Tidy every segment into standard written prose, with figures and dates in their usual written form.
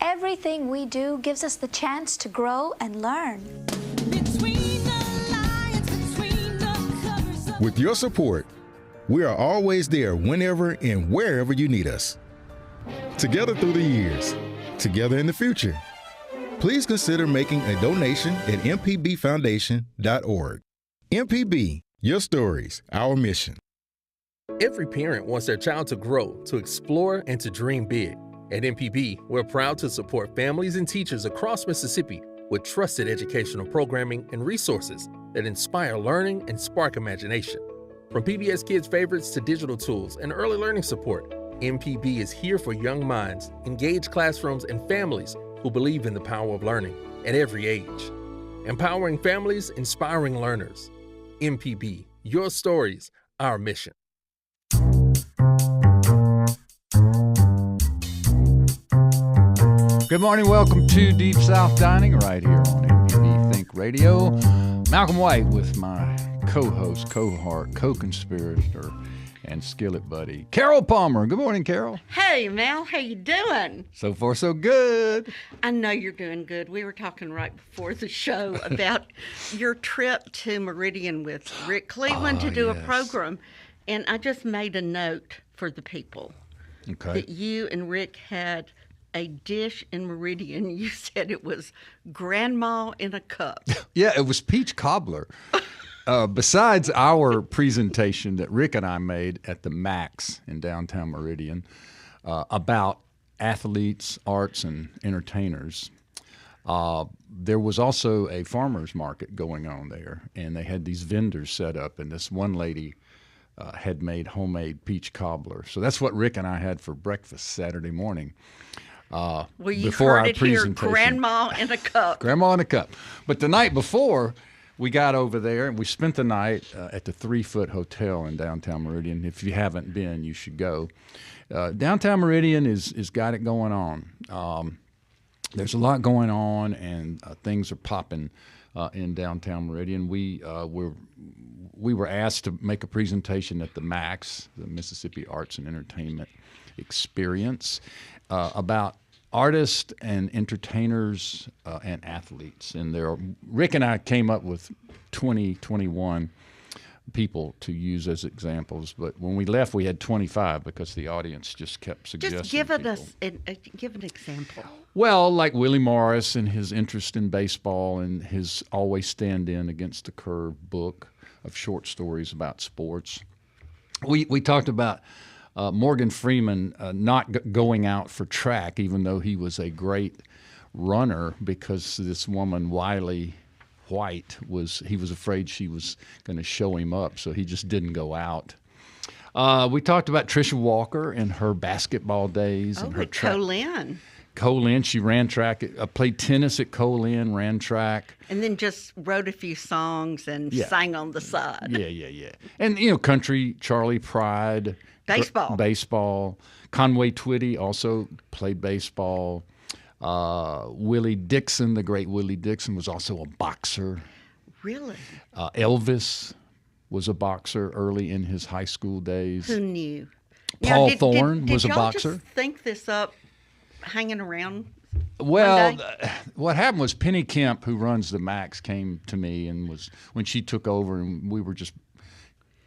Everything we do gives us the chance to grow and learn. With your support, we are always there whenever and wherever you need us. Together through the years, together in the future. Please consider making a donation at mpbfoundation.org. MPB, your stories, our mission. Every parent wants their child to grow, to explore, and to dream big. At MPB, we're proud to support families and teachers across Mississippi with trusted educational programming and resources that inspire learning and spark imagination. From PBS Kids Favorites to digital tools and early learning support, MPB is here for young minds, engaged classrooms, and families who believe in the power of learning at every age. Empowering families, inspiring learners. MPB, your stories, our mission. Good morning. Welcome to Deep South Dining right here on MPB Think Radio. Malcolm White with my co-host, cohort, co-conspirator, and skillet buddy, Carol Palmer. Good morning, Carol. Hey, Mel. How you doing? So far, so good. I know you're doing good. We were talking right before the show about your trip to Meridian with Rick Cleveland to do a program. And I just made a note for the people that you and Rick had a dish in Meridian. You said it was grandma in a cup. Yeah, it was peach cobbler. Besides our presentation that Rick and I made at the Max in downtown Meridian about athletes, arts, and entertainers, there was also a farmer's market going on there, and they had these vendors set up, and this one lady had made homemade peach cobbler. So that's what Rick and I had for breakfast Saturday morning. Well, you before heard our it here, presentation. grandma in a cup. Grandma in a cup. But the night before, we got over there and we spent the night at the 3-Foot Hotel in downtown Meridian. If you haven't been, you should go. Downtown Meridian is got it going on. There's a lot going on, and things are popping in downtown Meridian. We were asked to make a presentation at the MAX, the Mississippi Arts and Entertainment Experience, about artists and entertainers and athletes. And Rick and I came up with 21 people to use as examples, but when we left, we had 25 because the audience just kept suggesting. Just give an example. Well, like Willie Morris and his interest in baseball and his Always Stand In Against the Curve book of short stories about sports. We talked about Morgan Freeman not going out for track, even though he was a great runner, because this woman, Wiley White, was afraid she was going to show him up, so he just didn't go out. We talked about Tricia Walker and her basketball days and her track. Colin, she ran track, played tennis at Colin, ran track. And then just wrote a few songs and sang on the side. Yeah. And, country, Charlie Pride. Baseball. Conway Twitty also played baseball. Willie Dixon, the great Willie Dixon, was also a boxer. Really? Elvis was a boxer early in his high school days. Who knew? Paul Thorne was a boxer. Did y'all just think this up hanging around? Well, what happened was Penny Kemp, who runs the Max, came to me and when she took over, and we were just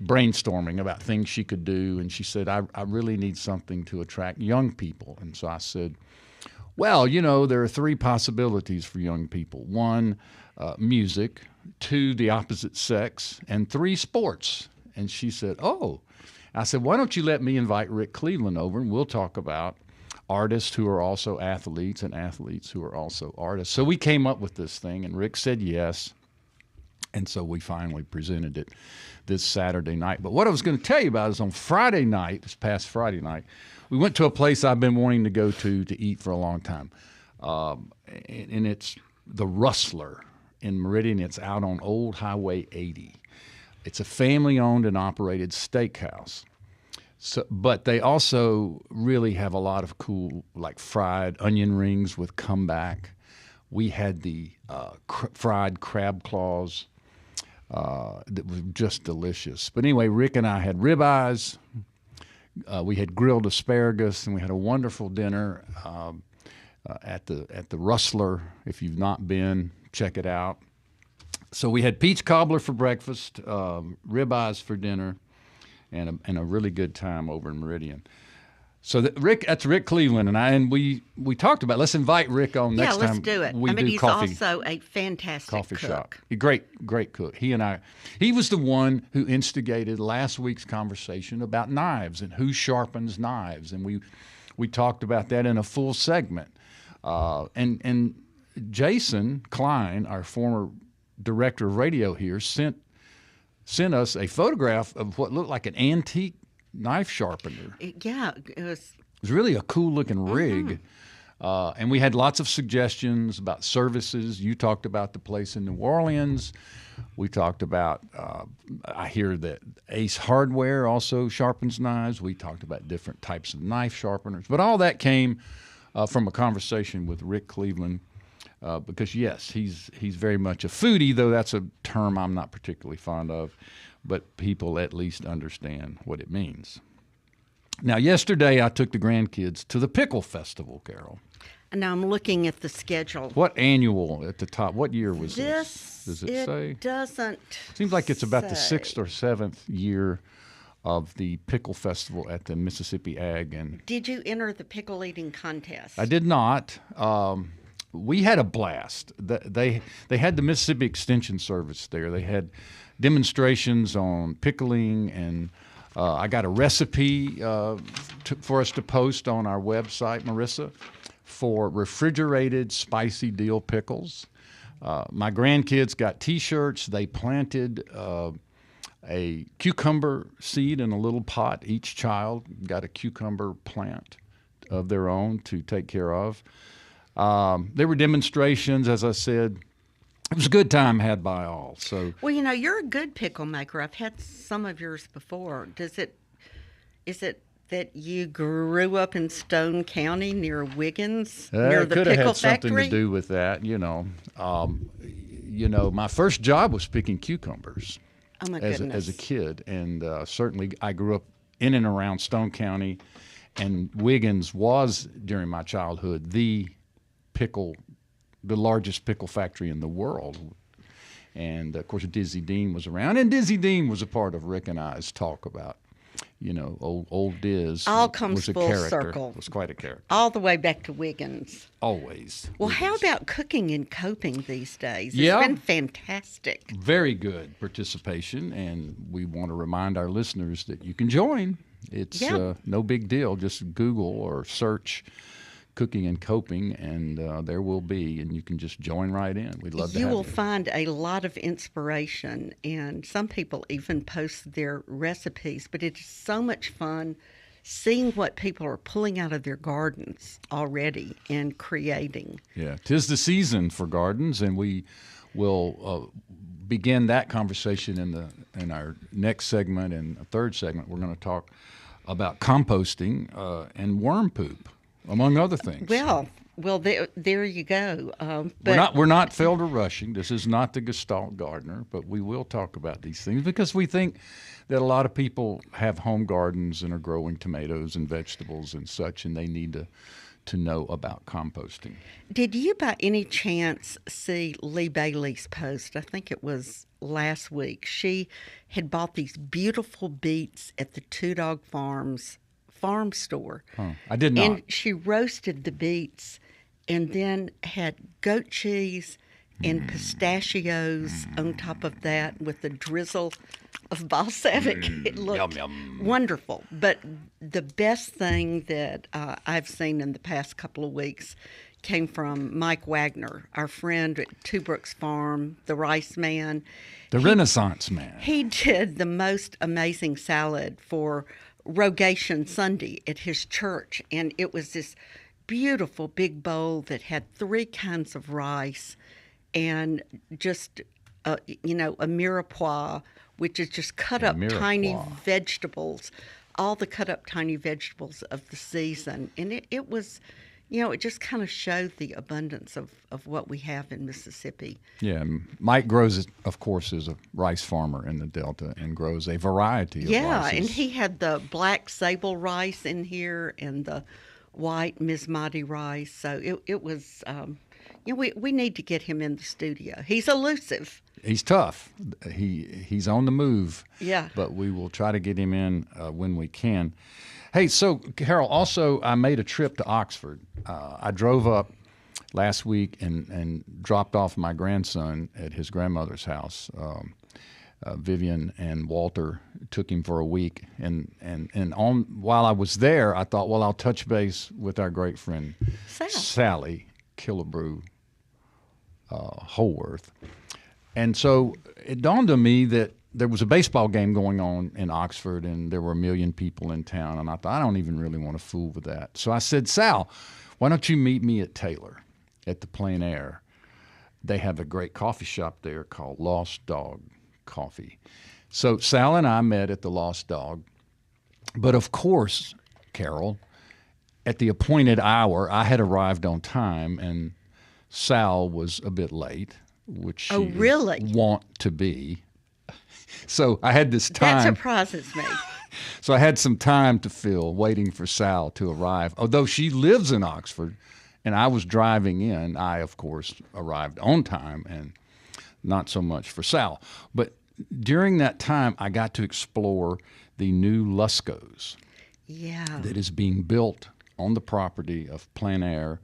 brainstorming about things she could do, and she said, I really need something to attract young people. And so I said, well, there are 3 possibilities for young people. 1, music. 2, the opposite sex. And 3, sports. And she said, oh. I said, why don't you let me invite Rick Cleveland over, and we'll talk about artists who are also athletes and athletes who are also artists. So we came up with this thing, and Rick said yes. And so we finally presented it this Saturday night. But what I was going to tell you about is on Friday night, this past Friday night, we went to a place I've been wanting to go to eat for a long time. And it's the Rustler in Meridian. It's out on Old Highway 80. It's a family-owned and operated steakhouse. So, but they also really have a lot of cool, like fried onion rings with comeback. We had the fried crab claws that was just delicious. But anyway, Rick and I had ribeyes. We had grilled asparagus, and we had a wonderful dinner. at the Rustler. If you've not been, check it out. So we had peach cobbler for breakfast, ribeyes for dinner, and a really good time over in Meridian. So that's Rick Cleveland and we talked about. Let's invite Rick on next time. Yeah, let's do it. He's coffee, also a fantastic coffee cook. shop. Great cook. He was the one who instigated last week's conversation about knives and who sharpens knives, and we talked about that in a full segment. And Jason Klein, our former director of radio here, sent us a photograph of what looked like an antique knife sharpener. It was really a cool looking rig. And we had lots of suggestions about services. You talked about the place in New Orleans. We talked about, I hear that Ace Hardware also sharpens knives. We talked about different types of knife sharpeners. But all that came from a conversation with Rick Cleveland. Because yes, he's very much a foodie, though that's a term I'm not particularly fond of, but people at least understand what it means. Now, yesterday I took the grandkids to the Pickle Festival, Carol. And now I'm looking at the schedule. What annual at the top? What year was this? Does it say? It doesn't. Seems like it's about the say. 6th or 7th year of the Pickle Festival at the Mississippi Ag. And did you enter the pickle eating contest? I did not. We had a blast. They had the Mississippi Extension Service there. They had demonstrations on pickling, and I got a recipe for us to post on our website, Marissa, for refrigerated spicy dill pickles. My grandkids got T-shirts. They planted a cucumber seed in a little pot. Each child got a cucumber plant of their own to take care of. There were demonstrations, as I said. It was a good time had by all. So, well, you're a good pickle maker. I've had some of yours before. Is it that you grew up in Stone County near Wiggins, near the pickle factory? It could have had something to do with that. My first job was picking cucumbers. Oh my goodness! As a kid, and certainly I grew up in and around Stone County, and Wiggins was during my childhood the largest pickle factory in the world. And of course Dizzy Dean was around, and Dizzy Dean was a part of Rick and I's talk about, old Diz. All comes was a full character. circle. Was quite a character. All the way back to Wiggins. Always. Well, Wiggins. How about cooking and coping these days? Yeah. It's been fantastic. Very good participation, and we want to remind our listeners that you can join. It's no big deal. Just Google or search cooking and coping, and there will be, and you can just join right in. We'd love to have you. You will find a lot of inspiration, and some people even post their recipes, but it's so much fun seeing what people are pulling out of their gardens already and creating. Yeah, 'tis the season for gardens, and we will begin that conversation in our next segment. And a third segment, we're going to talk about composting and worm poop, among other things. Well, there you go. But we're not Felder rushing. This is not the Gestalt gardener, but we will talk about these things because we think that a lot of people have home gardens and are growing tomatoes and vegetables and such, and they need to know about composting. Did you by any chance see Lee Bailey's post? I think it was last week. She had bought these beautiful beets at the Two Dog Farms farm store. I did not. And she roasted the beets and then had goat cheese and pistachios on top of that with a drizzle of balsamic. It looked wonderful. But the best thing that I've seen in the past couple of weeks came from Mike Wagner, our friend at Two Brooks Farm, the rice man. The Renaissance man. He did the most amazing salad for Rogation Sunday at his church, and it was this beautiful big bowl that had 3 kinds of rice and just a mirepoix, which is just cut up tiny vegetables, all the cut up tiny vegetables of the season. And it was, it just kind of showed the abundance of what we have in Mississippi. Yeah, Mike grows, of course, is a rice farmer in the Delta and grows a variety of rices. Yeah, and he had the black sable rice in here and the white Basmati rice. So it was, we need to get him in the studio. He's elusive. He's tough. He's on the move. Yeah. But we will try to get him in when we can. Hey, so Carol, also I made a trip to Oxford. I drove up last week and dropped off my grandson at his grandmother's house. Vivian and Walter took him for a week, and while I was there, I thought, well, I'll touch base with our great friend Sally Killebrew Holworth. And so it dawned on me that there was a baseball game going on in Oxford, and there were 1 million people in town, and I thought, I don't even really want to fool with that. So I said, Sal, why don't you meet me at Taylor at the Plein Air? They have a great coffee shop there called Lost Dog Coffee. So Sal and I met at the Lost Dog. But of course, Carol, at the appointed hour, I had arrived on time, and Sal was a bit late, which she want to be. So I had this time. That surprises me. So I had some time to fill waiting for Sal to arrive. Although she lives in Oxford and I was driving in, I, of course, arrived on time, and not so much for Sal. But during that time, I got to explore the new Lusco's that is being built on the property of Plein Air.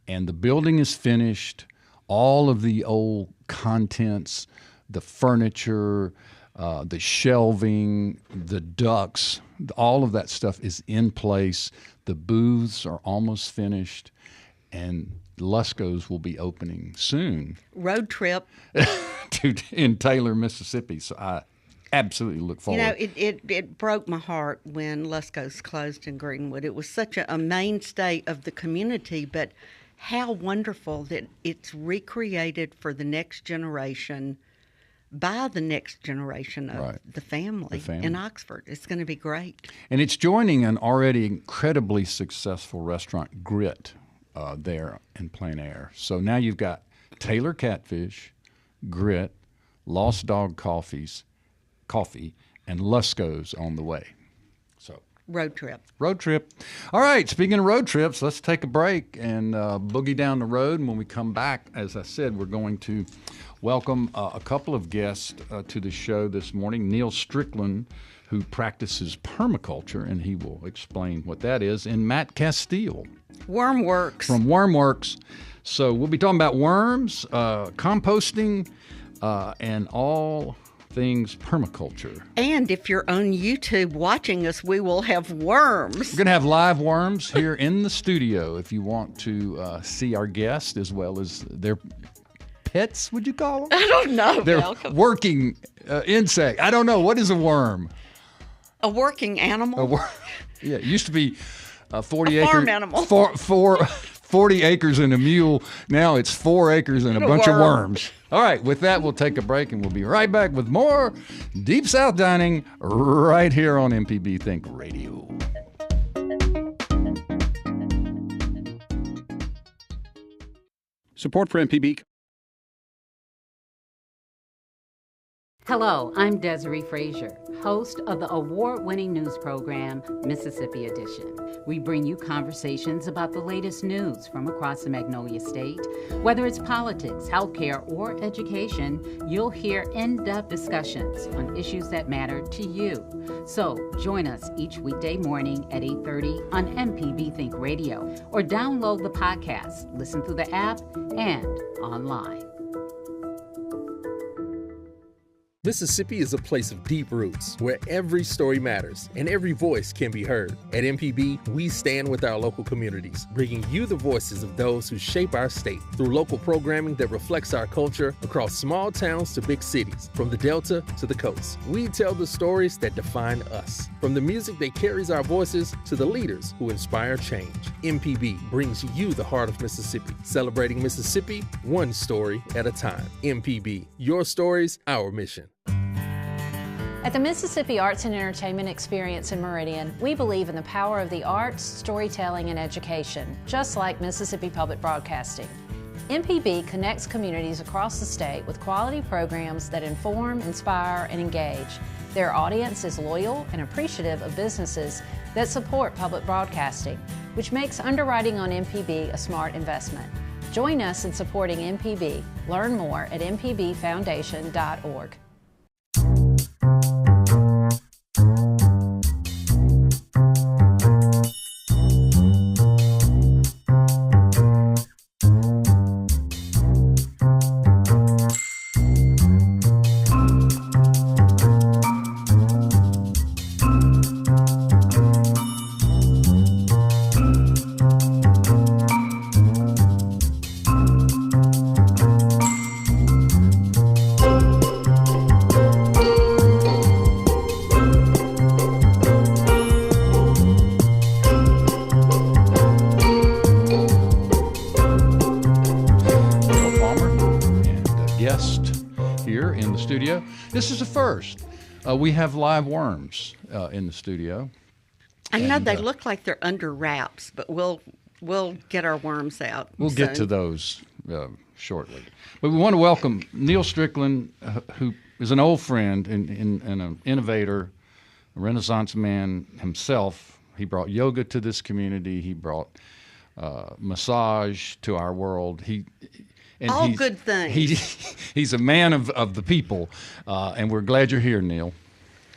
And the building is finished. All of the old contents, the furniture, the shelving, the ducts, all of that stuff is in place. The booths are almost finished, and Lusco's will be opening soon. Road trip. In Taylor, Mississippi. So I absolutely look forward. It broke my heart when Lusco's closed in Greenwood. It was such a mainstay of the community, but how wonderful that it's recreated for the next generation by the next generation of the family in Oxford. It's going to be great. And it's joining an already incredibly successful restaurant, Grit, there in Plein Air. So now you've got Taylor Catfish, Grit, Lost Dog Coffee, and Lusco's on the way. So road trip. All right, speaking of road trips, let's take a break and boogie down the road. And when we come back, as I said, we're going to welcome a couple of guests to the show this morning. Neil Strickland, who practices permaculture, and he will explain what that is, and Matt Casteel. Wurmworks. From Wurmworks. So we'll be talking about worms, composting, and all things permaculture. And if you're on YouTube watching us, we will have worms. We're going to have live worms here in the studio if you want to see our guests as well as their pets, would you call them? I don't know. They're Malcolm. working insect. I don't know. What is a worm? A working animal? Yeah, it used to be 40 acres. Farm animal. 40 acres and a mule. Now it's 4 acres and a bunch of worms. All right, with that, we'll take a break, and we'll be right back with more Deep South Dining right here on MPB Think Radio. Support for MPB. Hello, I'm Desiree Frazier, host of the award-winning news program, Mississippi Edition. We bring you conversations about the latest news from across the Magnolia State. Whether it's politics, healthcare, or education, you'll hear in-depth discussions on issues that matter to you. So join us each weekday morning at 8:30 on MPB Think Radio, or download the podcast, listen through the app, and online. Mississippi is a place of deep roots where every story matters and every voice can be heard. At MPB, we stand with our local communities, bringing you the voices of those who shape our state through local programming that reflects our culture across small towns to big cities, from the Delta to the coast. We tell the stories that define us, from the music that carries our voices to the leaders who inspire change. MPB brings you the heart of Mississippi, celebrating Mississippi one story at a time. MPB, your stories, our mission. At the Mississippi Arts and Entertainment Experience in Meridian, we believe in the power of the arts, storytelling, and education, just like Mississippi Public Broadcasting. MPB connects communities across the state with quality programs that inform, inspire, and engage. Their audience is loyal and appreciative of businesses that support public broadcasting. which makes underwriting on MPB a smart investment. Join us in supporting MPB. Learn more at mpbfoundation.org. This is a first. We have live worms in the studio. I know they look like they're under wraps, but we'll get our worms out. We'll soon. get to those shortly. But we want to welcome Neil Strickland, who is an old friend and an innovator, a Renaissance man himself. He brought yoga to this community. He brought massage to our world. All good things. He's a man of the people, and we're glad you're here, Neil.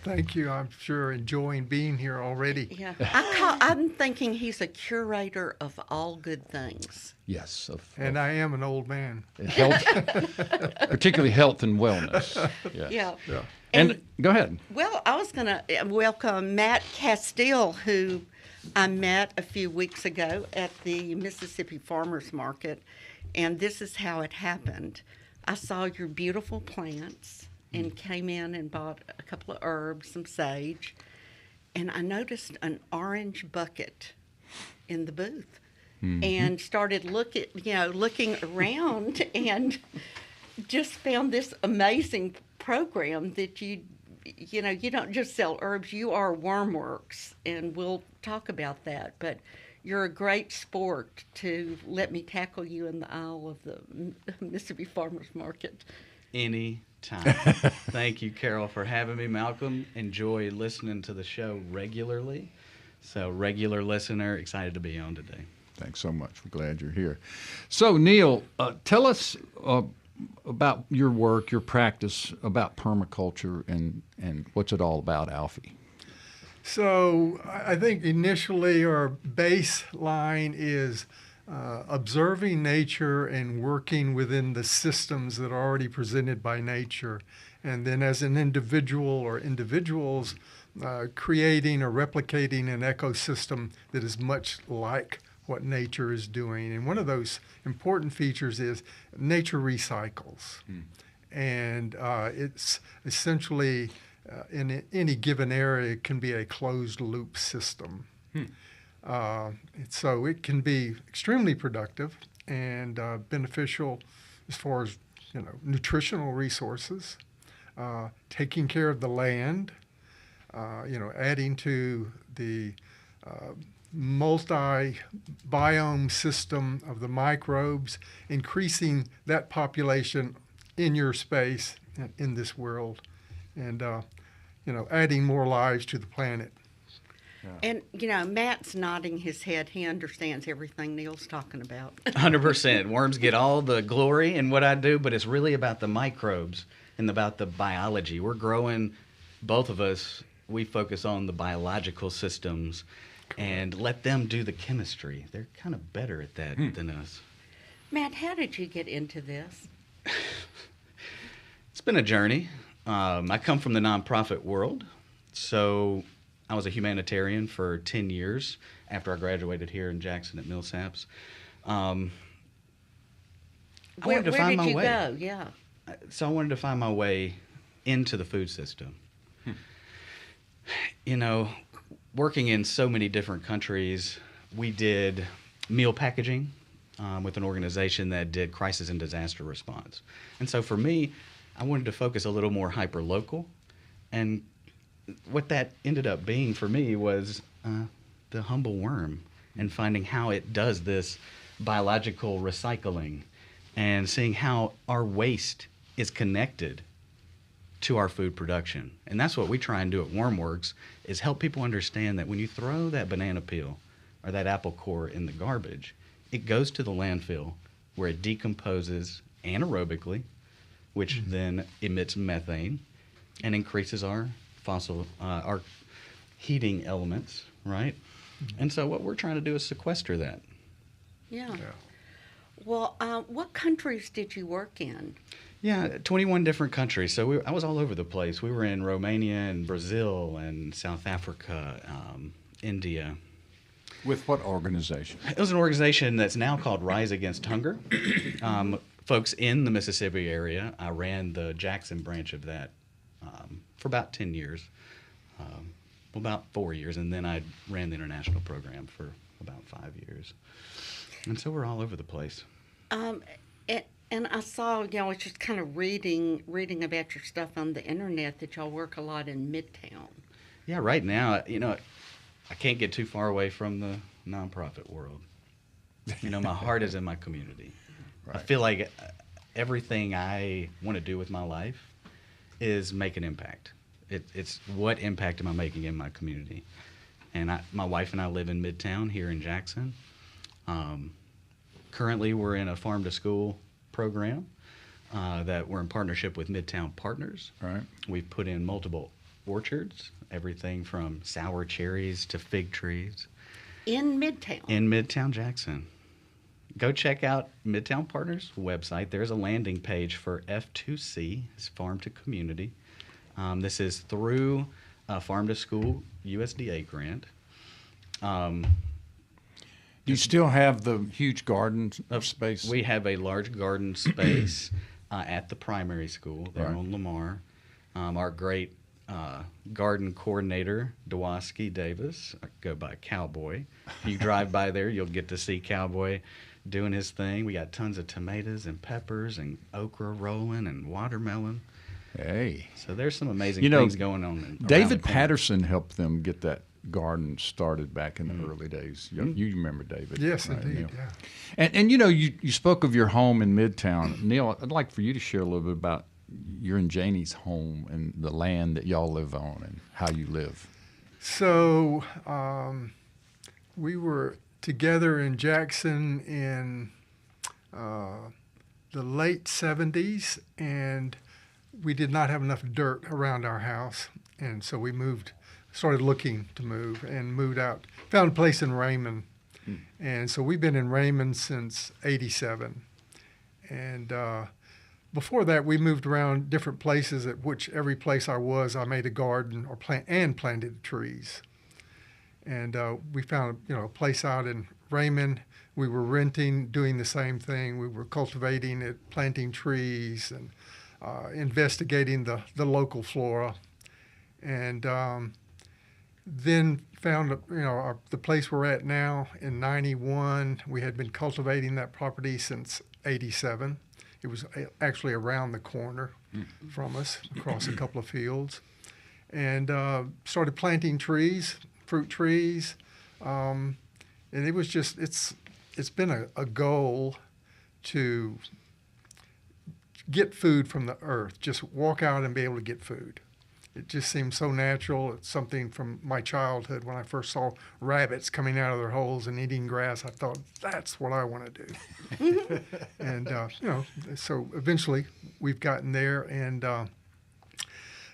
Thank you. I'm sure enjoying being here already. Yeah, I'm thinking he's a curator of all good things. Yes. And I am an old man. Health, particularly health and wellness. Yes. Yeah. And go ahead. Well, I was going to welcome Matt Casteel, who I met a few weeks ago at the Mississippi Farmers Market. And this is how it happened. I saw your beautiful plants and came in and bought a couple of herbs, some sage, and I noticed an orange bucket in the booth and started looking around and just found this amazing program that you don't just sell herbs, you are wurmworks, and we'll talk about that. But you're a great sport to let me tackle you in the aisle of the Mississippi Farmers Market. Anytime. Thank you, Carol, for having me. Malcolm, enjoy listening to the show regularly. So, regular listener, excited to be on today. Thanks so much. We're glad you're here. So, Neil, tell us about your work, your practice, about permaculture, and what's it all about, Alfie? So I think initially our baseline is observing nature and working within the systems that are already presented by nature. And then as an individual or individuals, creating or replicating an ecosystem that is much like what nature is doing. And one of those important features is nature recycles. And it's essentially in any given area, it can be a closed loop system. So it can be extremely productive and beneficial as far as nutritional resources, taking care of the land, adding to the multi-biome system of the microbes, increasing that population in your space in this world, and adding more lives to the planet. Yeah. And, Matt's nodding his head. He understands everything Neil's talking about. 100%. Worms get all the glory in what I do, but it's really about the microbes and about the biology. We're growing, both of us, we focus on the biological systems and let them do the chemistry. They're kind of better at that than us. Matt, how did you get into this? It's been a journey. I come from the nonprofit world, so I was a humanitarian for 10 years after I graduated here in Jackson at Millsaps. Where did you go? Yeah. So I wanted to find my way into the food system. Working in so many different countries, we did meal packaging with an organization that did crisis and disaster response. And so for me, I wanted to focus a little more hyper-local. And what that ended up being for me was the humble worm and finding how it does this biological recycling and seeing how our waste is connected to our food production. And that's what we try and do at Wurmworks, is help people understand that when you throw that banana peel or that apple core in the garbage, it goes to the landfill where it decomposes anaerobically, which then emits methane and increases our our heating elements, right? And so what we're trying to do is sequester that. Yeah. Well, what countries did you work in? Yeah, 21 different countries. So I was all over the place. We were in Romania and Brazil and South Africa, India. With what organization? It was an organization that's now called Rise Against Hunger. Folks in the Mississippi area. I ran the Jackson branch of that for about 10 years, about 4 years, and then I ran the international program for about 5 years. And so we're all over the place. And I saw, I was just kind of reading about your stuff on the internet that y'all work a lot in Midtown. Yeah, right now, I can't get too far away from the nonprofit world. My heart is in my community. Right. I feel like everything I want to do with my life is make an impact. It's what impact am I making in my community? And my wife and I live in Midtown here in Jackson. Currently, we're in a farm to school program that we're in partnership with Midtown Partners. Right. We've put in multiple orchards, everything from sour cherries to fig trees. In Midtown? In Midtown Jackson. Go check out Midtown Partners website. There's a landing page for F2C, it's Farm to Community. This is through a Farm to School USDA grant. Do you still have the huge garden space? We have a large garden space at the primary school there on Lamar. Our great garden coordinator, Dwoski Davis, I go by Cowboy. If you drive by there, you'll get to see Cowboy doing his thing. We got tons of tomatoes and peppers and okra rolling and watermelon. Hey. So there's some amazing things going on. David Patterson helped them get that garden started back in the early days. You remember David? Yes, right, indeed. Neil? Yeah. And you spoke of your home in Midtown. Neil, I'd like for you to share a little bit about your and Janie's home and the land that y'all live on and how you live. So we were together in Jackson in the late 70s, and we did not have enough dirt around our house, and so we started looking to move and moved out, found a place in Raymond. And so we've been in Raymond since 87. And before that, we moved around different places, at which every place I made a garden or planted trees. And we found a place out in Raymond. We were renting, doing the same thing. We were cultivating it, planting trees, and investigating the local flora. And then found the place we're at now in 91. We had been cultivating that property since 87. It was actually around the corner from us, across a couple of fields. And started planting trees, fruit trees. And it was just, it's been a goal to get food from the earth, just walk out and be able to get food. It just seems so natural. It's something from my childhood when I first saw rabbits coming out of their holes and eating grass. I thought, that's what I want to do. And, so eventually we've gotten there, and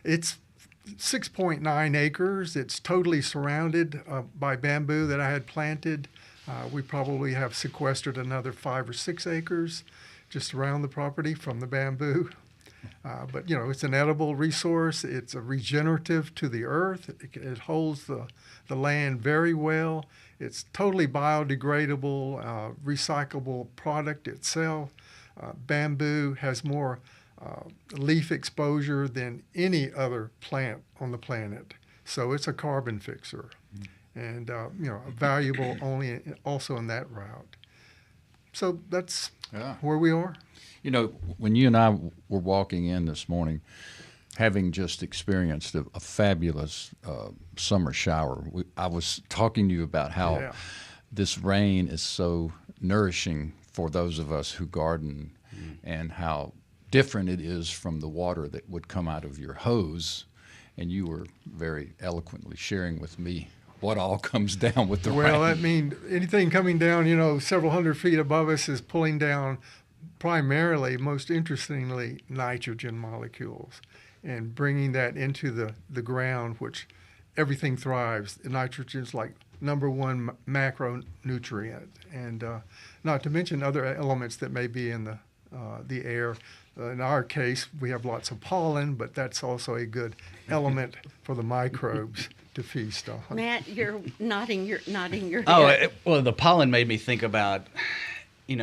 it's 6.9 acres. It's totally surrounded by bamboo that I had planted. We probably have sequestered another 5 or 6 acres just around the property from the bamboo. But, it's an edible resource. It's a regenerative to the earth. It holds the land very well. It's totally biodegradable, recyclable product itself. Bamboo has more leaf exposure than any other plant on the planet. So it's a carbon fixer and, valuable also in that route. So that's where we are. When you and I were walking in this morning, having just experienced a fabulous summer shower, I was talking to you about how this rain is so nourishing for those of us who garden and how different it is from the water that would come out of your hose. And you were very eloquently sharing with me what all comes down with the Well, rain. I mean, anything coming down, several hundred feet above us is pulling down primarily, most interestingly, nitrogen molecules and bringing that into the ground, which everything thrives. Nitrogen is like #1 macronutrient, and not to mention other elements that may be in the air. In our case, we have lots of pollen, but that's also a good element for the microbes to feast on. Matt, you're nodding your head. Oh, well, the pollen made me think about,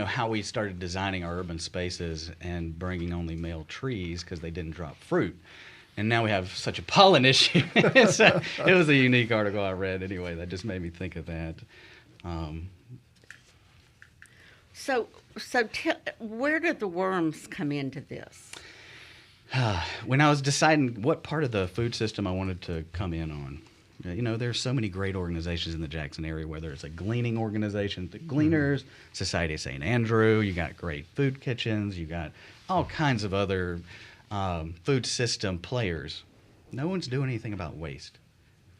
how we started designing our urban spaces and bringing only male trees because they didn't drop fruit. And now we have such a pollen issue. So it was a unique article I read anyway that just made me think of that. So where did the worms come into this? When I was deciding what part of the food system I wanted to come in on, there's so many great organizations in the Jackson area, whether it's a gleaning organization, the Gleaners, Society of St. Andrew, you got great food kitchens, you got all kinds of other food system players. No one's doing anything about waste.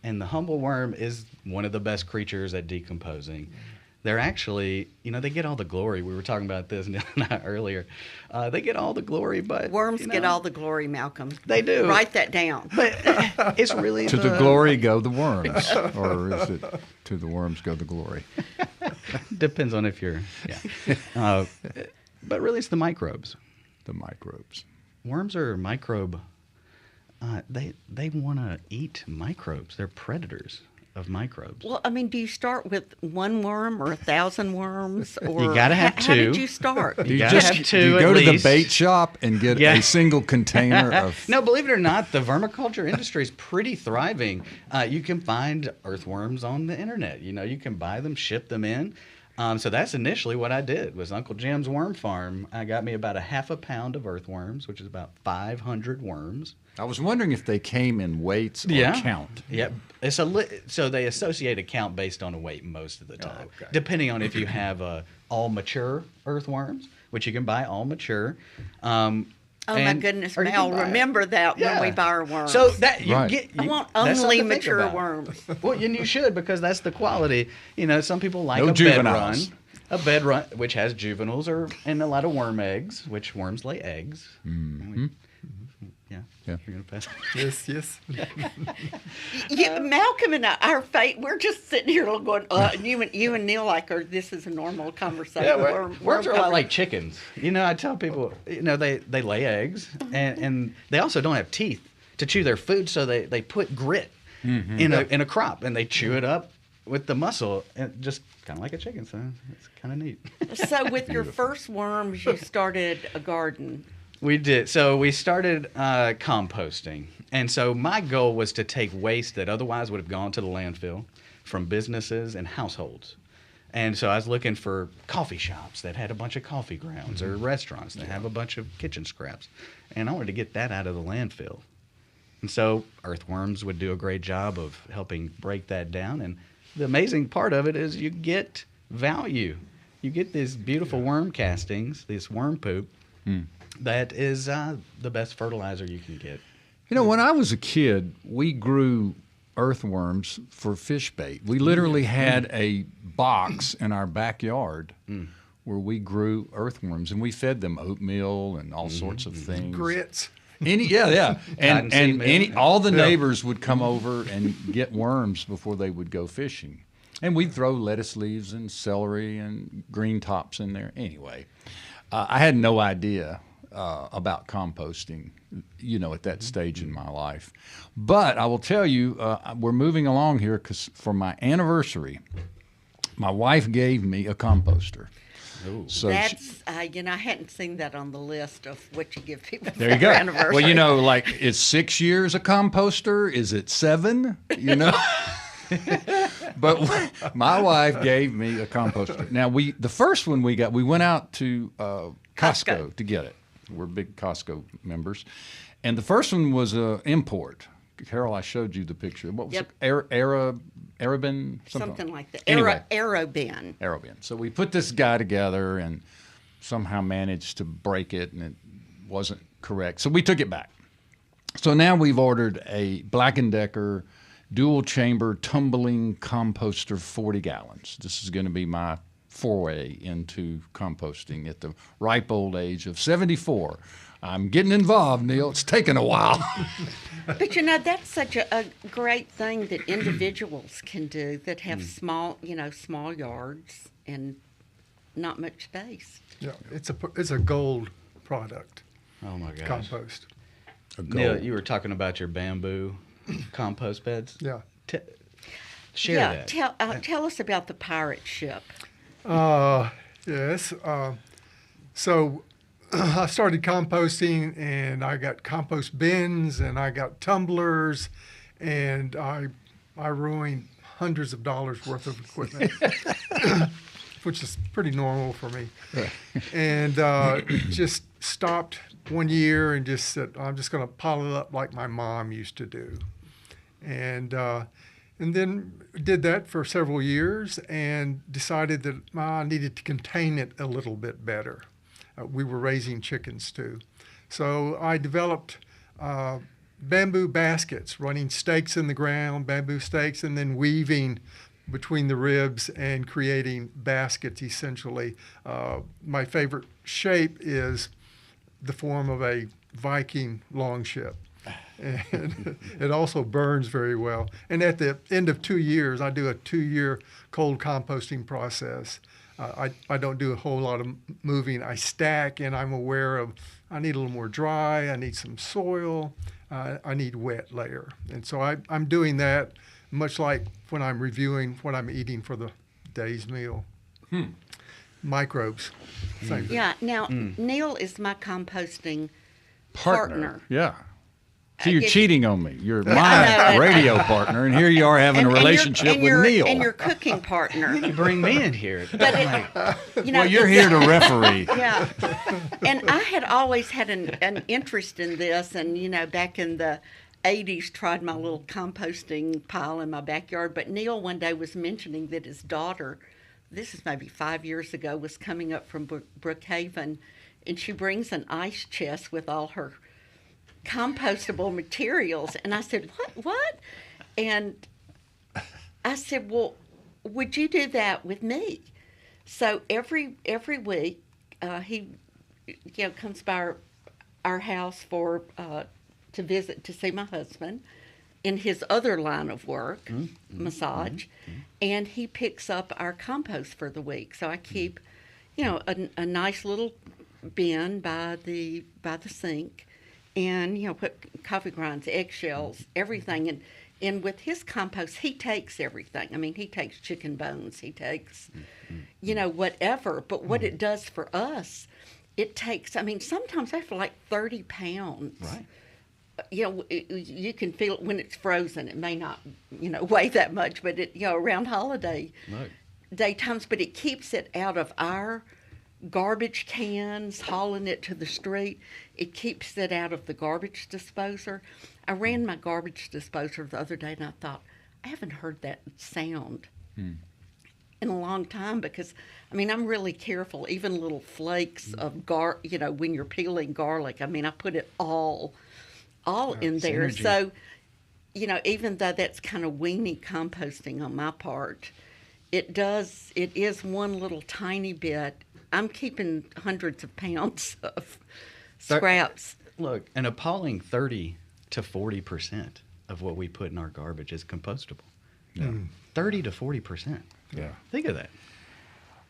And the humble worm is one of the best creatures at decomposing. They're actually, they get all the glory. We were talking about this earlier. They get all the glory, but Worms get all the glory, Malcolm. They do. Write that down. But it's really To the glory go the worms, or is it to the worms go the glory? Depends on if you're, but really it's the microbes. The microbes. Worms are microbe. They want to eat microbes. They're predators of microbes. Well, I mean, do you start with 1 worm or 1,000 worms? Or You gotta have How two. did you start? You gotta have Do two you at go to the least. bait shop and get Yeah. a single container of... No, believe it or not, the vermiculture industry is pretty thriving. You can find earthworms on the internet. You can buy them, ship them in. So that's initially what I did was Uncle Jim's Worm Farm. I got me about 1/2 pound of earthworms, which is about 500 worms. I was wondering if they came in weights or count. Yeah, so they associate a count based on a weight most of the time, okay. depending on if you have all mature earthworms, which you can buy all mature. Oh, my goodness, or you Mel, can buy- remember that Yeah. when we buy our worms. So that you Right. get, I want that's only something to think mature about. worms. Well, and you should, because that's the quality. Some people like No a juveniles. bed run. A bed run, which has juveniles, and a lot of worm eggs, which worms lay eggs. Mm-hmm. Yeah. Yeah. You're gonna pass. Yes. Malcolm and I, we're just sitting here going, you and Neil this is a normal conversation. Yeah, worms are a lot like chickens. I tell people, they lay eggs, and they also don't have teeth to chew their food, so they put grit in a crop, and they chew it up with the muscle, and just kind of like a chicken. So it's kind of neat. So with your first worms, you started a garden. We did. So we started composting. And so my goal was to take waste that otherwise would have gone to the landfill from businesses and households. And so I was looking for coffee shops that had a bunch of coffee grounds or restaurants that have a bunch of kitchen scraps. And I wanted to get that out of the landfill. And so earthworms would do a great job of helping break that down. And the amazing part of it is you get value. You get these beautiful worm castings, this worm poop. That is the best fertilizer you can get. When I was a kid, we grew earthworms for fish bait. We literally had a box in our backyard where we grew earthworms, and we fed them oatmeal and all sorts of things. Grits. And all the neighbors would come over and get worms before they would go fishing. And we'd throw lettuce leaves and celery and green tops in there. Anyway, I had no idea about composting, at that stage in my life. But I will tell you, we're moving along here because for my anniversary, my wife gave me a composter. Ooh. So that's, I hadn't seen that on the list of what you give people for there you go. their anniversary. Well, is 6 years a composter? Is it 7? But my wife gave me a composter. Now, the first one we went out to Costco to get it. We're big Costco members. And the first one was an import. Carol, I showed you the picture. What was it? Arabin? Something like that. Anyway. Arabin. So we put this guy together and somehow managed to break it, and it wasn't correct. So we took it back. So now we've ordered a Black & Decker dual chamber tumbling composter, 40 gallons. This is going to be my foray into composting at the ripe old age of 74. I'm getting involved, Neil. It's taken a while. But that's such a great thing that individuals can do that have small yards and not much space. Yeah, it's a gold product. Oh my gosh. Compost. Neil, you were talking about your bamboo compost beds. Yeah. Share that. Tell us about the pirate ship. Yes. So I started composting, and I got compost bins, and I got tumblers, and I ruined hundreds of dollars worth of equipment, which is pretty normal for me. And just stopped one year and just said, I'm just going to pile it up like my mom used to do. And then did that for several years and decided that I needed to contain it a little bit better. We were raising chickens too. So I developed bamboo baskets, running stakes in the ground, bamboo stakes, and then weaving between the ribs and creating baskets essentially. My favorite shape is the form of a Viking longship. And it also burns very well. And at the end of 2 years, I do a 2-year cold composting process. I don't do a whole lot of moving. I stack, and I'm aware of I need a little more dry, I need some soil, I need wet layer. And so I'm doing that much like when I'm reviewing what I'm eating for the day's meal. Microbes. Same thing. Yeah. Now, Neil is my composting partner. Yeah. So you're cheating on me. You're my radio partner, and here you are having a relationship with Neil. And your cooking partner. You bring me in here. But well, you're here to referee. Yeah. And I had always had an interest in this, and, back in the 80s, tried my little composting pile in my backyard. But Neil one day was mentioning that his daughter, this is maybe 5 years ago, was coming up from Brookhaven, and she brings an ice chest with all her compostable materials. And I said, what? And I said, well, would you do that with me? So every week he comes by our house for to visit, to see my husband in his other line of work, massage, and he picks up our compost for the week. So I keep a nice little bin by the sink, and put coffee grinds, eggshells, everything. And with his compost, he takes everything. I mean, he takes chicken bones, he takes whatever. But what it does for us, it takes, sometimes after like 30 pounds. Right. You can feel it when it's frozen. It may not weigh that much, but it around holiday daytimes, but it keeps it out of our garbage cans, hauling it to the street. It keeps it out of the garbage disposer. I ran my garbage disposer the other day, and I thought, I haven't heard that sound in a long time, because I'm really careful. Even little flakes of when you're peeling garlic, I put it all in there. Synergy. So even though that's kind of weenie composting on my part, it is one little tiny bit. I'm keeping hundreds of pounds of scraps. Look, an appalling 30 to 40% of what we put in our garbage is compostable. Yeah. 30 to 40%. Yeah. Think of that.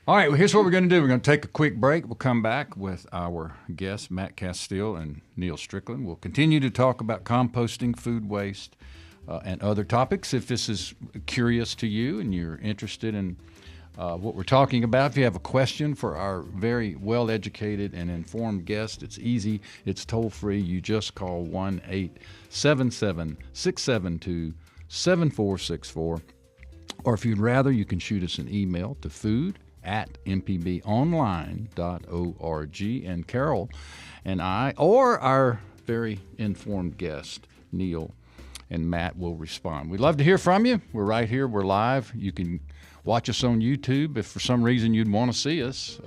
All right, well, here's what we're going to do. We're going to take a quick break. We'll come back with our guests, Matt Casteel and Neil Strickland. We'll continue to talk about composting, food waste, and other topics. If this is curious to you and you're interested in what we're talking about, if you have a question for our very well-educated and informed guest, it's easy. It's toll-free. You just call 1-877-672-7464. Or if you'd rather, you can shoot us an email to food@mpbonline.org, and Carol and I, or our very informed guest, Neil and Matt, will respond. We'd love to hear from you. We're right here. We're live. You can watch us on YouTube if for some reason you'd want to see us.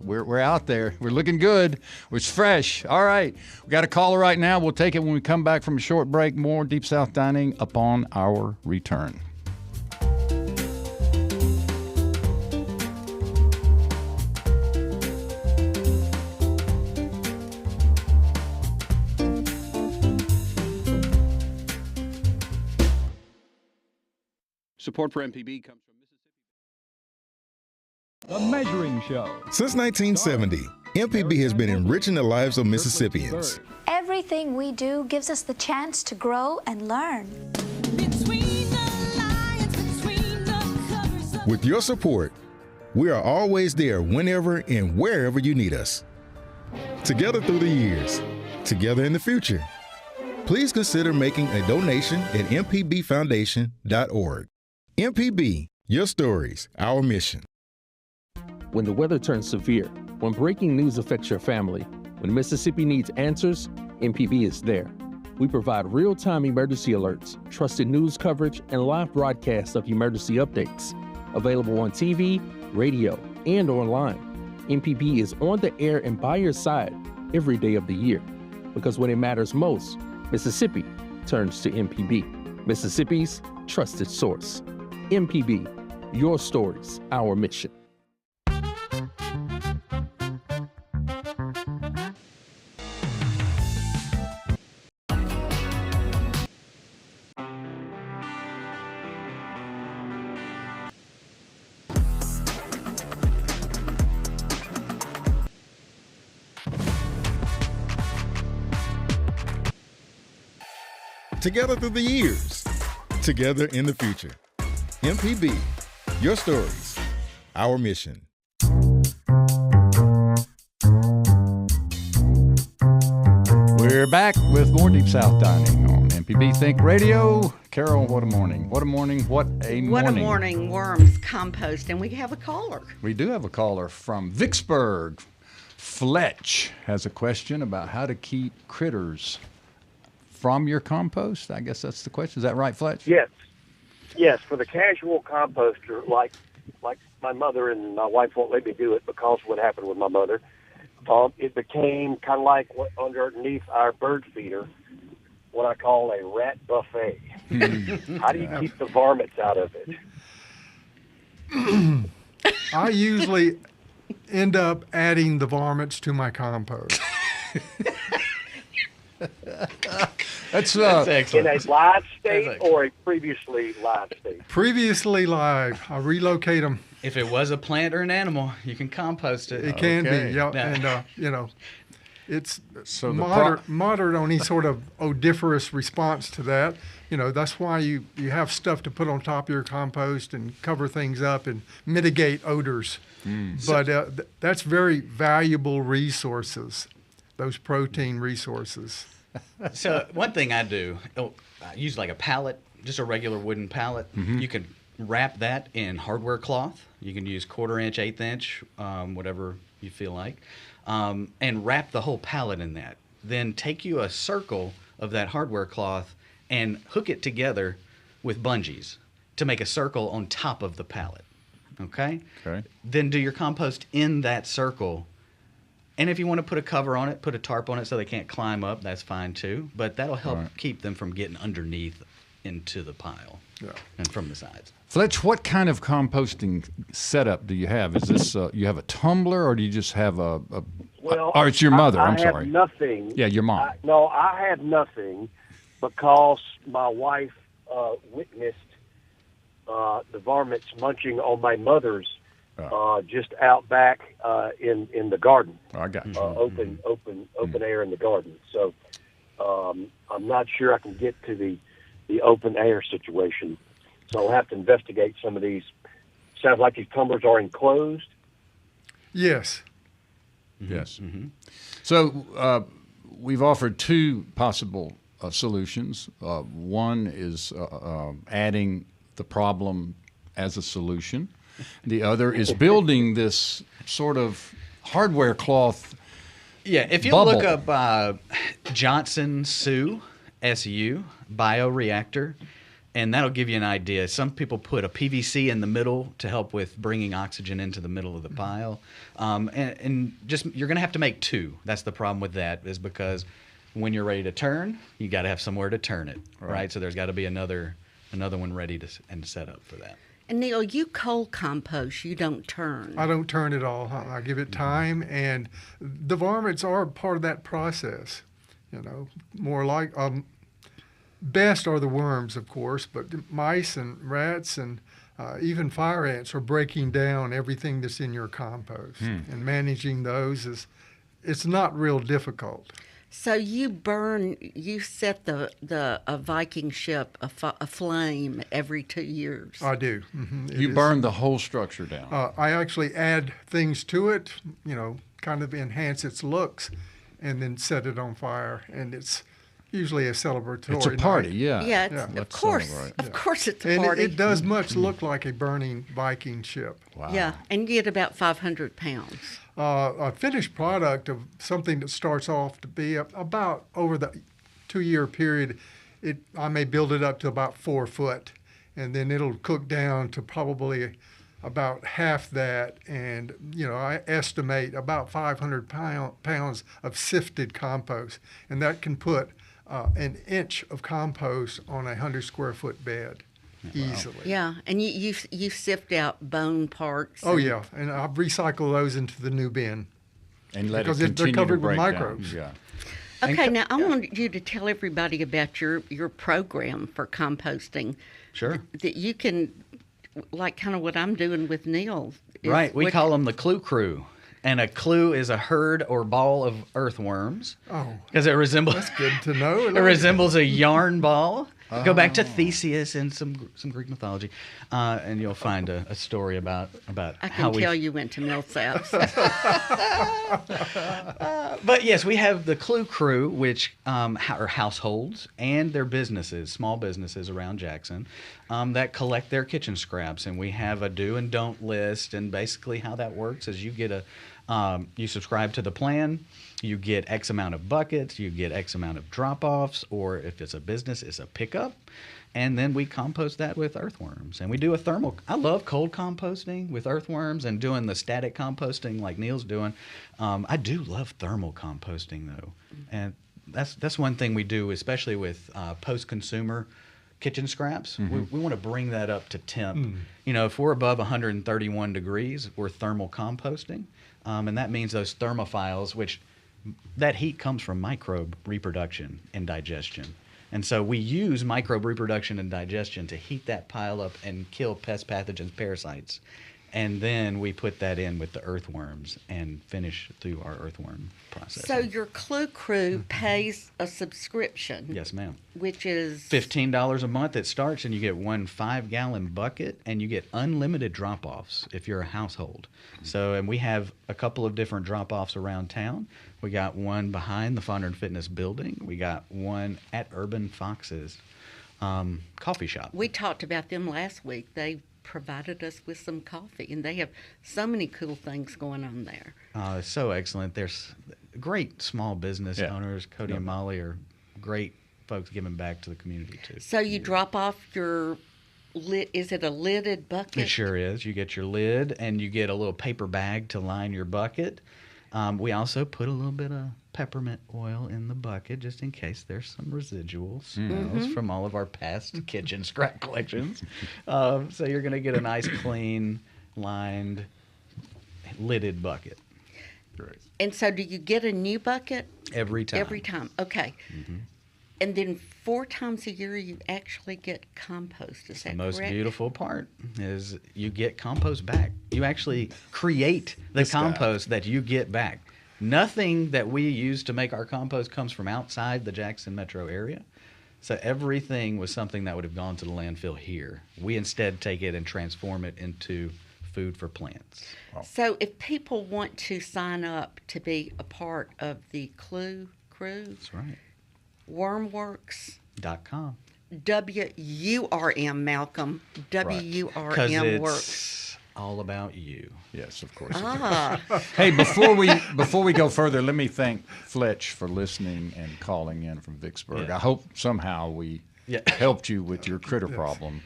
we're out there. We're looking good. It's fresh. All right. We got a caller right now. We'll take it when we come back from a short break. More Deep South Dining upon our return. Support for MPB comes from Mississippi. The Measuring Show. Since 1970, MPB has been enriching the lives of Mississippians. Everything we do gives us the chance to grow and learn. With your support, we are always there whenever and wherever you need us. Together through the years, together in the future. Please consider making a donation at mpbfoundation.org. MPB, your stories, our mission. When the weather turns severe, when breaking news affects your family, when Mississippi needs answers, MPB is there. We provide real-time emergency alerts, trusted news coverage, and live broadcasts of emergency updates. Available on TV, radio, and online. MPB is on the air and by your side every day of the year. Because when it matters most, Mississippi turns to MPB, Mississippi's trusted source. MPB, your stories, our mission. Together through the years, together in the future. MPB, your stories, our mission. We're back with more Deep South Dining on MPB Think Radio. Carol, what a morning. What a morning. What a morning. What a morning. Worms, compost, and we have a caller. We do have a caller from Vicksburg. Fletch has a question about how to keep critters from your compost. I guess that's the question. Is that right, Fletch? Yes, for the casual composter, like my mother and my wife won't let me do it because of what happened with my mother. It became kind of like what underneath our bird feeder, what I call a rat buffet. How do you keep the varmints out of it? I usually end up adding the varmints to my compost. That's In excellent. a live state or a previously live state? Previously live. I relocate them. If it was a plant or an animal, you can compost it. It can Okay. be, yeah. Yeah. And, it's So the moderate on any sort of odoriferous response to that. That's why you have stuff to put on top of your compost and cover things up and mitigate odors. But that's very valuable resources, those protein resources. So one thing I do, I use like a pallet, just a regular wooden pallet. You can wrap that in hardware cloth. You can use 1/4 inch, 1/8 inch, whatever you feel like, and wrap the whole pallet in that. Then take you a circle of that hardware cloth and hook it together with bungees to make a circle on top of the pallet. Okay? Then do your compost in that circle. And if you want to put a cover on it, put a tarp on it so they can't climb up, that's fine too. But that'll help keep them from getting underneath into the pile and from the sides. Fletch, what kind of composting setup do you have? Is this you have a tumbler, or do you just have or it's your mother? I'm sorry. I have nothing. Yeah, your mom. I have nothing because my wife witnessed the varmints munching on my mother's just out back in the garden. I got you. Open air in the garden. So I'm not sure I can get to the open air situation. So I'll have to investigate some of these. Sounds like these tumblers are enclosed. Yes. Yes. So we've offered two possible solutions. One is adding the problem as a solution. The other is building this sort of hardware cloth. Yeah, if you bubble. look up Johnson SU, SU, bioreactor, And that'll give you an idea. Some people put a PVC in the middle to help with bringing oxygen into the middle of the pile. And just you're going to have to make two. That's the problem with that, is because when you're ready to turn, you got to have somewhere to turn it, right? So there's got to be another one ready to set up for that. And Neil, you cold compost, you don't turn. I don't turn at all. I give it time, and the varmints are part of that process. More like best are the worms, of course, but the mice and rats and even fire ants are breaking down everything that's in your compost, and managing those it's not real difficult. So you set a Viking ship aflame every 2 years. I do. You burn the whole structure down. I actually add things to it, kind of enhance its looks, and then set it on fire, and it's usually a celebratory It's a party, night. Yeah, of course. Of course it's a party. And it does much look like a burning Viking ship. Wow. Yeah, and you get about 500 pounds. A finished product of something that starts off to be about over the 2-year period, I may build it up to about 4 foot, and then it'll cook down to probably about half that, and I estimate about 500 pounds of sifted compost, and that can put an inch of compost on a 100 square foot bed easily. Yeah, and you sift out bone parts. Oh yeah, and I recycle those into the new bin, and let because it continue they're covered to break with microbes. Down. Yeah. Okay, now I want you to tell everybody about your program for composting. Sure. That you can, like kind of what I'm doing with Neil. Right, we call them the clue crew. And a clue is a herd or ball of earthworms. Oh, because it resembles. That's good to know. It resembles a yarn ball. Go back to Theseus and some Greek mythology, and you'll find a story about I how can tell you went to Millsaps. But yes, we have the Clue Crew, which are households and their businesses, small businesses around Jackson, that collect their kitchen scraps, and we have a do and don't list. And basically, how that works is you get you subscribe to the plan. You get X amount of buckets, you get X amount of drop-offs, or if it's a business, it's a pickup. And then we compost that with earthworms. And we do I love cold composting with earthworms and doing the static composting like Neil's doing. I do love thermal composting, though. And that's one thing we do, especially with post-consumer kitchen scraps. We want to bring that up to temp. If we're above 131 degrees, we're thermal composting. And that means those thermophiles, which that heat comes from microbe reproduction and digestion. And so we use microbe reproduction and digestion to heat that pile up and kill pest pathogens, parasites. And then we put that in with the earthworms and finish through our earthworm process. So your Clue Crew pays a subscription. Yes, ma'am. Which is $15 a month. It starts, and you get one 5-gallon bucket, and you get unlimited drop-offs if you're a household. So, and we have a couple of different drop-offs around town. We got one behind the Fonder and Fitness building. We got one at Urban Fox's coffee shop. We talked about them last week. They provided us with some coffee, and they have so many cool things going on there. It's so excellent. There's great small business owners. Cody and Molly are great folks giving back to the community too. So you drop off your is it a lidded bucket? It sure is. You get your lid, and you get a little paper bag to line your bucket. We also put a little bit of peppermint oil in the bucket just in case there's some residual smells from all of our past kitchen scrap collections. So you're going to get a nice, clean, lined, lidded bucket. Great. And so do you get a new bucket? Every time. Every time. Okay. And then 4 times a year you actually get compost. Is that the most correct? Beautiful part is you get compost back. You actually create the compost that you get back. Nothing that we use to make our compost comes from outside the Jackson metro area. So everything was something that would have gone to the landfill here. We instead take it and transform it into food for plants. So if people want to sign up to be a part of the Clue Crew, that's right. wurmworks.com. WURM, Malcolm. WURM works. It's all about you. Yes, of course. Hey, before we go further, let me thank Fletch for listening and calling in from Vicksburg. Yeah. I hope somehow we helped you with your critter problem.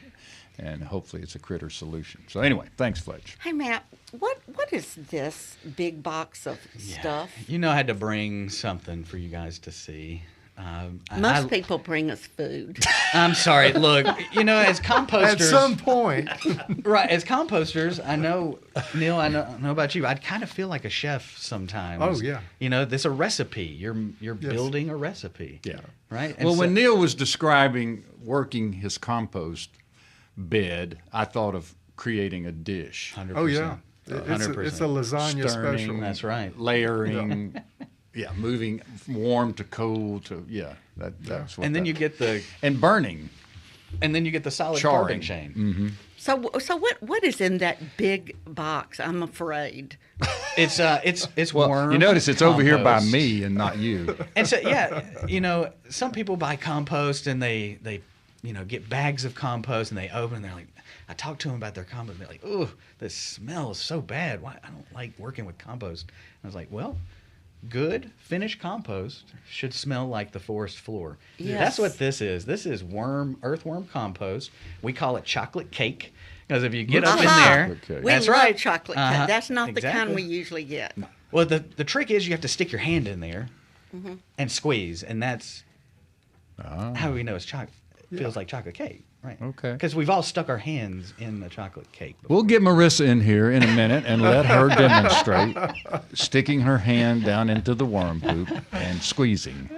And hopefully it's a critter solution. So anyway, thanks, Fletch. Hey, Matt, what is this big box of stuff? You know, I had to bring something for you guys to see. Most people bring us food. I'm sorry. Look, you know, as composters. At some point. Right. As composters, I know, Neil, I know about you. I kind of feel like a chef sometimes. Oh, yeah. You know, this is a recipe. You're building a recipe. Yeah. Right? And when Neil was describing working his compost bed, I thought of creating a dish. 100%. Oh, yeah. 100%. It's a lasagna Stirring, special. That's right. Layering, moving from warm to cold to, that's what and then you get the... And burning. And then you get the solid Charring. carbon chain. Mm-hmm. So what is in that big box? I'm afraid. It's worm. You notice it's over here by compost. me and not you. And so, you know, some people buy compost and they you know, get bags of compost and they open and they're like, I talk to them about their compost and they're like, oh, this smell is so bad. Why? I don't like working with compost. And I was like, well, good finished compost should smell like the forest floor. Yes. That's what this is. This is earthworm compost. We call it chocolate cake because if you get up in there, We that's love right. chocolate cake. That's not the kind we usually get. No. Well, the trick is you have to stick your hand in there and squeeze, and that's how we know it's chocolate. Feels like chocolate cake, right? Okay. Because we've all stuck our hands in the chocolate cake before. We'll get Marissa in here in a minute and let her demonstrate sticking her hand down into the worm poop and squeezing.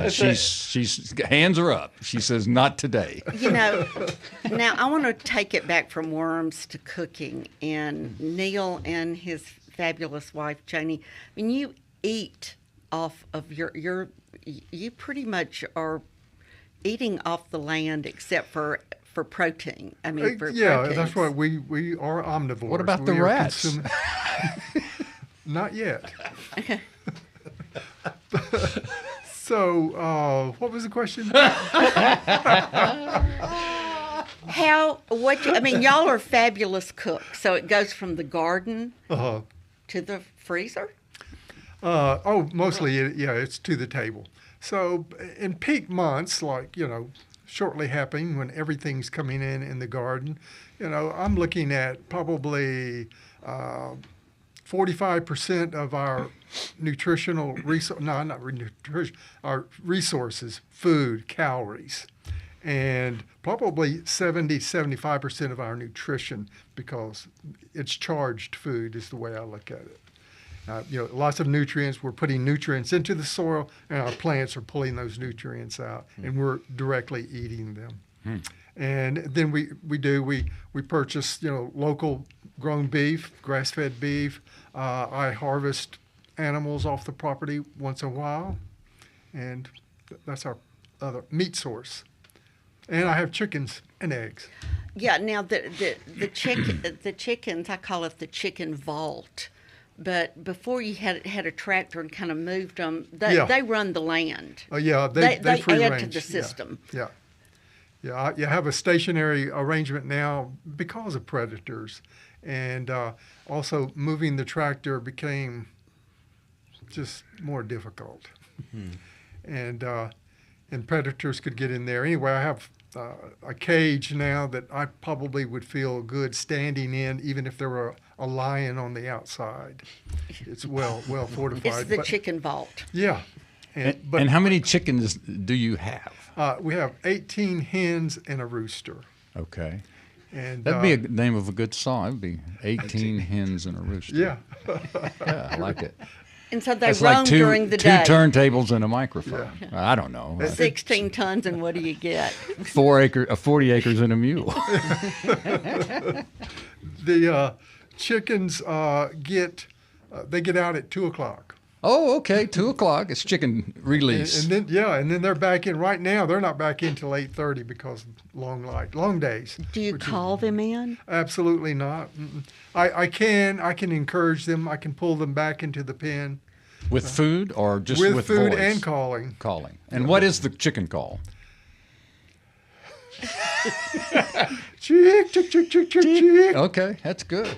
She's hands are up. She says, "Not today." You know, now I want to take it back from worms to cooking. And Neil and his fabulous wife Janie, when you eat off of you pretty much are eating off the land except for protein. I mean, for proteins. That's right. We are omnivores. What about the rats? Not yet. Okay. So, what was the question? Y'all are fabulous cooks. So it goes from the garden to the freezer? Mostly, it's to the table. So in peak months, like, shortly happening when everything's coming in the garden, I'm looking at probably 45% of our nutritional our resources, food, calories, and probably 75% of our nutrition, because it's charged food is the way I look at it. Lots of nutrients. We're putting nutrients into the soil, and our plants are pulling those nutrients out, and we're directly eating them. And then we purchase local grown beef, grass-fed beef. I harvest animals off the property once in a while, and that's our other meat source. And I have chickens and eggs. Yeah. Now the chickens, I call it the chicken vault. But before you had a tractor and kind of moved them, they run the land. Oh, yeah, they free add range. to the system. Yeah. You have a stationary arrangement now because of predators, and also moving the tractor became just more difficult, and predators could get in there. Anyway, I have a cage now that I probably would feel good standing in, even if there were a lion on the outside. It's well fortified. It's the chicken vault. Yeah. And how many chickens do you have? We have 18 hens and a rooster. Okay. And that'd be a name of a good song. It'd be 18 hens and a rooster. Yeah. Yeah, I like it. And so they That's roam like during the day. 2 turntables and a microphone. Yeah. I don't know. 16 tons, and what do you get? 40 acres and a mule. The chickens get out at 2:00. Oh, okay, 2:00. It's chicken release. And then they're back in. Right now, they're not back in till 8:30 because of long days. Do you call them in? Absolutely not. I can encourage them. I can pull them back into the pen. With food or just with food voice? And calling. Calling. And what is the chicken call? Chick, chick, chick, chick, chick, chick. Okay, that's good.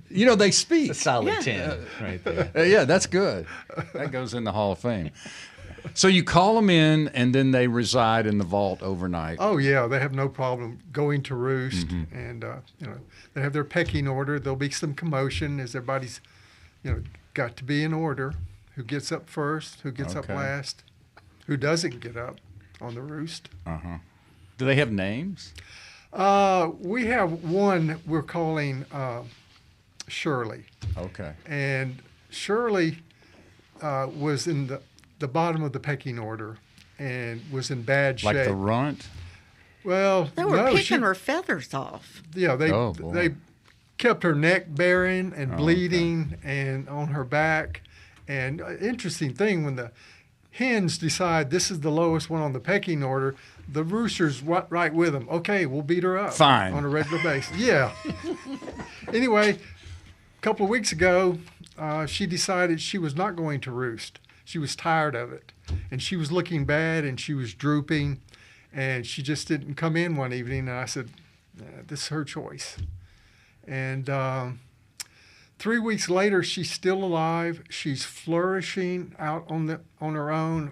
They speak. It's a solid 10 right there. Yeah, that's good. That goes in the Hall of Fame. So you call them in, and then they reside in the vault overnight. Oh yeah, they have no problem going to roost, and they have their pecking order. There'll be some commotion as everybody's, got to be in order. Who gets up first? Who gets up last? Who doesn't get up on the roost? Do they have names? We have one we're calling Shirley. Okay. And Shirley was in the bottom of the pecking order and was in bad shape. Like the runt? Well, they were picking her feathers off. Yeah, they kept her neck bearing and bleeding and on her back. And interesting thing, when the hens decide this is the lowest one on the pecking order, the rooster's right with them. Okay, we'll beat her up. Fine. On a regular basis. Yeah. Anyway, a couple of weeks ago, she decided she was not going to roost. She was tired of it. And she was looking bad and she was drooping. And she just didn't come in one evening. And I said, this is her choice. And 3 weeks later, she's still alive. She's flourishing out on her own,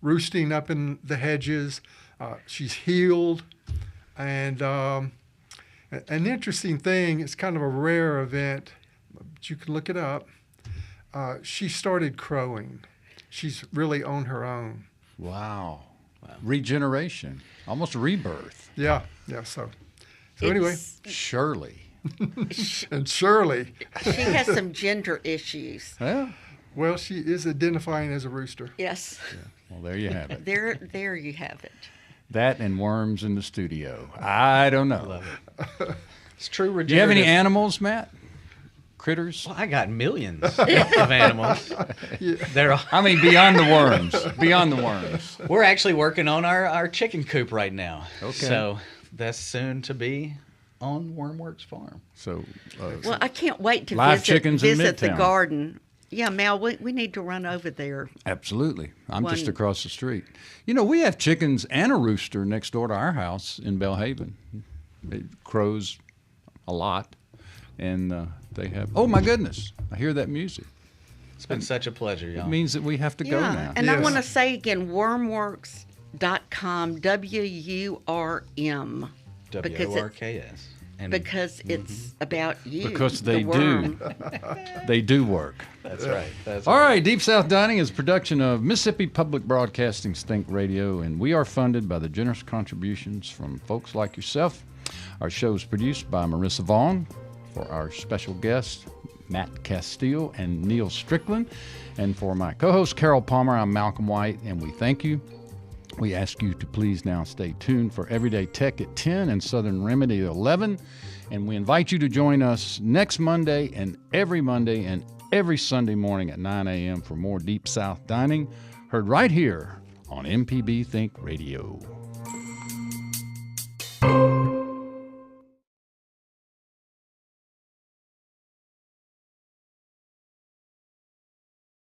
roosting up in the hedges. She's healed. And an interesting thing, it's kind of a rare event, but you can look it up. She started crowing. She's really on her own. Wow. Regeneration, almost rebirth. Yeah. So anyway. Shirley. And Shirley. She has some gender issues. Yeah. Well, she is identifying as a rooster. Yes. Yeah. Well, there you have it. There you have it. That and worms in the studio. I don't know. I love it. It's true regenerative. Do you have any animals, Matt? Critters? Well, I got millions of animals. Yeah. Beyond the worms. Beyond the worms. We're actually working on our chicken coop right now. Okay. So that's soon to be on Wurmworks Farm. So, well, I can't wait to live chickens in visit the Midtown. Garden. Yeah, Mel, we need to run over there. Absolutely. I'm just across the street. We have chickens and a rooster next door to our house in Belhaven. It crows a lot. And they have, oh my goodness, I hear that music. It's been such a pleasure, y'all. It means that we have to go now. And I want to say again, wurmworks.com, WURM. WORKS. Because it's about you. Because they the worm. do. They do work. That's right. All right. Deep South Dining is a production of Mississippi Public Broadcasting's Think Radio, and we are funded by the generous contributions from folks like yourself. Our show is produced by Marissa Vaughn. For our special guests, Matt Casteel and Neil Strickland. And for my co-host, Carol Palmer, I'm Malcolm White, and we thank you. We ask you to please now stay tuned for Everyday Tech at 10 and Southern Remedy at 11. And we invite you to join us next Monday and every Sunday morning at 9 a.m. for more Deep South Dining, heard right here on MPB Think Radio.